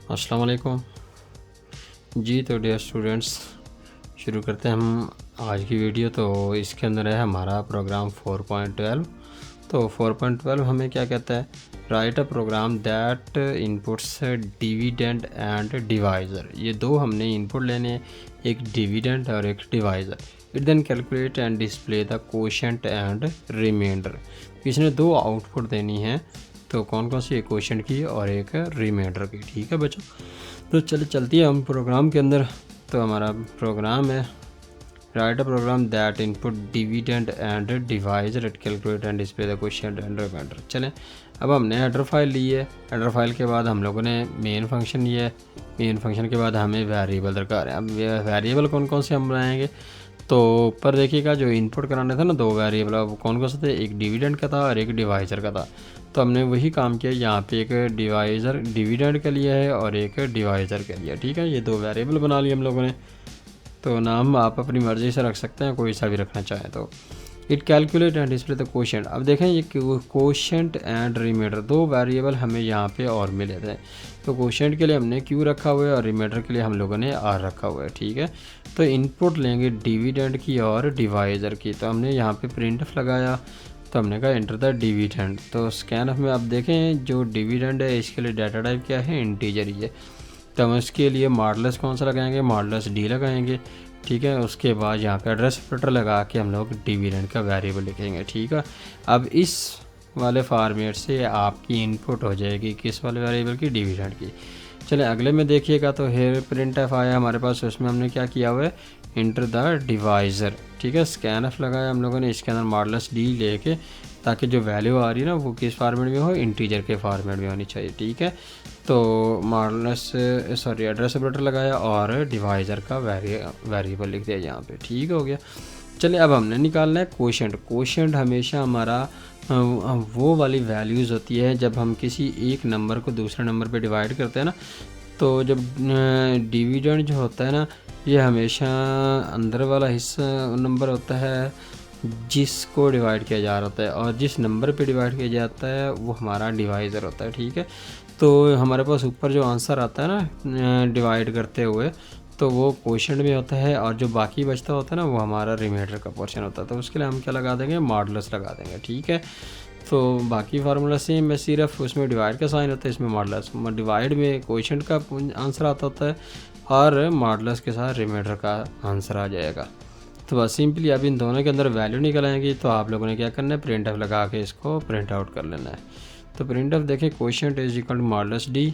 अस्सलाम वालेकुम जी। तो डियर स्टूडेंट्स, शुरू करते हैं हम आज की वीडियो। तो इसके अंदर है हमारा प्रोग्राम 4.12। तो 4.12 हमें क्या कहता है? Write a program that inputs dividend and divisor. ये दो हमने इनपुट लेने हैं, एक डिविडेंड और एक divisor. It then calculate and display the quotient and remainder. इसने दो आउटपुट देनी है। तो कौन कौन सी? एक कोशेंट की और एक रिमाइंडर की। ठीक है बच्चों, तो चलती है हम प्रोग्राम के अंदर। तो हमारा प्रोग्राम है write a program that input dividend and divisor at calculate and display the question and reminder. चलें, अब हमने हेडर फाइल ली है। हेडर फाइल के बाद हम लोगों ने मेन फंक्शन लिया है। मेन फंक्शन के बाद हमें वेरिएबल दरकार है। अब वेरिएबल कौन कौन से हम बनाएंगे? तो ऊपर देखिएगा, जो इनपुट कराने था ना दो वेरिएबल, अब कौन कौन से थे? एक डिविडेंड का था और एक डिवाइज़र का था। तो हमने वही काम किया, यहाँ पे एक डिवाइज़र डिविडेंड के लिए है और एक डिवाइज़र के लिए। ठीक है, ये दो वेरिएबल बना लिए हम लोगों ने। तो नाम आप अपनी मर्ज़ी से रख सकते हैं, कोई सा भी रखना चाहें। तो it calculate and display the quotient. अब देखें, ये कोशेंट एंड रिमाइंडर दो वेरिएबल हमें यहाँ पे और मिले थे। तो कोशेंट के लिए हमने क्यू रखा हुआ है और रिमाइंडर के लिए हम लोगों ने आर रखा हुआ है। ठीक है, तो इनपुट लेंगे डिविडेंड की और डिवाइज़र की। तो हमने यहाँ पे प्रिंटफ लगाया, तो हमने कहा एंटर द डिविडेंड। तो स्कैनफ में आप देखें, जो डिविडेंड है इसके लिए डाटा टाइप क्या है? इंटीजर ही है। तो हम इसके लिए मॉडुलस कौन सा लगाएंगे? मॉडुलस डी लगाएंगे। ठीक है, उसके बाद यहाँ पे एड्रेस ऑपरेटर लगा के हम लोग डिविडेंड का वेरिएबल लिखेंगे। ठीक है, अब इस वाले फॉर्मेट से आपकी इनपुट हो जाएगी किस वाले वेरिएबल की? डिविडेंड की। चले अगले में देखिएगा, तो हेयर प्रिंट एफ आया हमारे पास। उसमें हमने क्या किया हुआ है? Enter the divisor. ठीक है, स्कैन एफ लगाया हम लोगों ने, इसके अंदर मॉडुलस डी लेके, ताकि जो वैल्यू आ रही है ना वो किस फॉर्मेट में हो? इंटीजर के फॉर्मेट में होनी चाहिए। ठीक है, तो मॉडुलस एड्रेस ऑपरेटर लगाया और डिवाइज़र का वेरिएबल लिख दिया यहाँ पे। ठीक हो गया। चलिए, अब हमने निकालना है कोशेंट। कोशेंट हमेशा हमारा वो वाली वैल्यूज़ होती है जब हम किसी एक नंबर को दूसरे नंबर पे डिवाइड करते हैं ना। तो जब डिविडेंड जो होता है ना, ये हमेशा अंदर वाला हिस्सा नंबर होता है जिसको डिवाइड किया जा रहा होता है, और जिस नंबर पे डिवाइड किया जाता है वो हमारा डिवाइज़र होता है। ठीक है, तो हमारे पास ऊपर जो आंसर आता है ना डिवाइड करते हुए, तो वो कोशेंट में होता है, और जो बाकी बचता होता है ना वो हमारा रिमाइंडर का पोर्शन होता है। तो उसके लिए हम क्या लगा देंगे? मॉडुलस लगा देंगे। ठीक है, तो बाकी फार्मूला सेम है, सिर्फ उसमें डिवाइड का साइन होता है, इसमें मॉडुलस। डिवाइड में कोशेंट का आंसर आता होता है और मॉडुलस के साथ रिमाइंडर का आंसर आ जाएगा। तो बस सिंपली अब इन दोनों के अंदर वैल्यू निकल आएंगी। तो आप लोगों ने क्या करना है? प्रिंट एफ लगा के इसको प्रिंट आउट कर लेना है। तो प्रिंट एफ देखें, quotient is equal to modulus d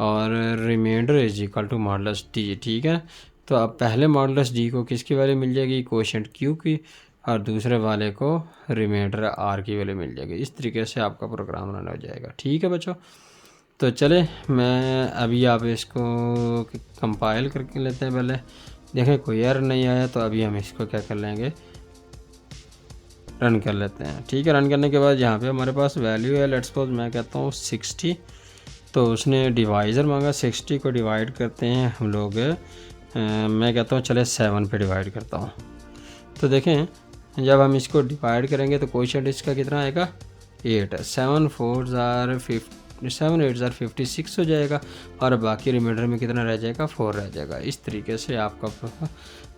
और remainder is equal to modulus d. ठीक है, तो अब पहले मॉडुलस डी को किसकी वैल्यू मिल जाएगी? कोशेंट क्यू की, और दूसरे वाले को रिमाइंडर आर की वैल्यू मिल जाएगी। इस तरीके से आपका प्रोग्राम रन हो जाएगा। ठीक है बच्चों, तो चले मैं अभी आप इसको कंपाइल करके लेते हैं। पहले देखें कोई एरर नहीं आया, तो अभी हम इसको क्या कर लेंगे? रन कर लेते हैं। ठीक है, रन करने के बाद यहाँ पे हमारे पास वैल्यू है, लेट्स सपोज मैं कहता हूँ 60। तो उसने डिवाइज़र मांगा, 60 को डिवाइड करते हैं हम लोग, मैं कहता हूँ चले 7 पे डिवाइड करता हूँ। तो देखें, जब हम इसको डिवाइड करेंगे तो कोशेंट इसका कितना आएगा? 8। 7 4 ज़ार 7 8 ज़ार 56 हो जाएगा, और बाकी रिमाइंडर में कितना रह जाएगा? 4 रह जाएगा। इस तरीके से आपका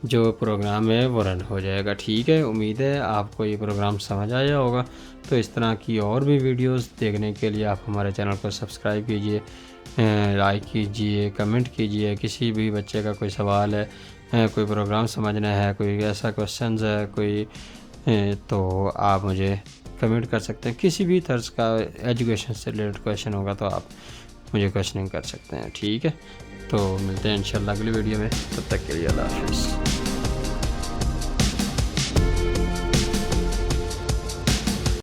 जो प्रोग्राम है वो रन हो जाएगा। ठीक है, उम्मीद है आपको ये प्रोग्राम समझ आया होगा। तो इस तरह की और भी वीडियोस देखने के लिए आप हमारे चैनल को सब्सक्राइब कीजिए, लाइक कीजिए, कमेंट कीजिए। किसी भी बच्चे का कोई सवाल है, कोई प्रोग्राम समझना है, कोई ऐसा क्वेश्चंस है कोई, तो आप मुझे कमेंट कर सकते हैं। किसी भी तर्ज का एजुकेशन से रिलेटेड क्वेश्चन होगा तो आप मुझे क्वेश्चनिंग कर सकते हैं। ठीक है, तो मिलते हैं इंशाल्लाह अगली वीडियो में। तब तक के लिए अल्लाह हाफ़िज़।